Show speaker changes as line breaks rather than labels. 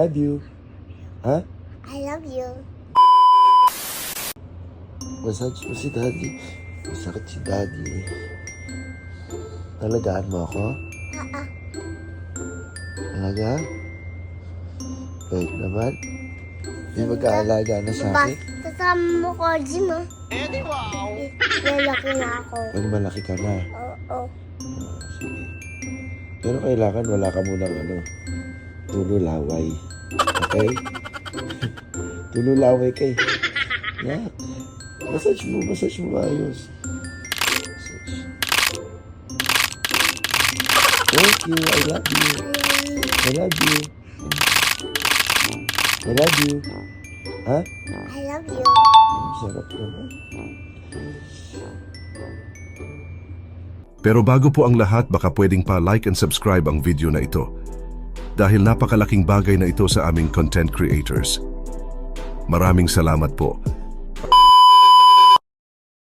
Love you. Ha?
I love you.
Massage mo si Daddy. Masakit si Daddy. Talagaan mo ako? Talaga? Wait naman. Di mag-aalaga na sa
Diba,
akin?
sasama mo ko, Jim, ah. Lalaki na ako.
Pag malaki ka na.
Oo.
Sige. Pero kailangan wala ka munang tululaway. Okay? Tululaway kay. Yak. Massage mo maayos. Massage. Thank you. I love you. I love you. I love you. Ha?
I love you.
Ang sarap naman.
Pero bago po ang lahat, baka pwedeng pa like and subscribe ang video na ito. Dahil napakalaking bagay na ito sa aming content creators. Maraming salamat po.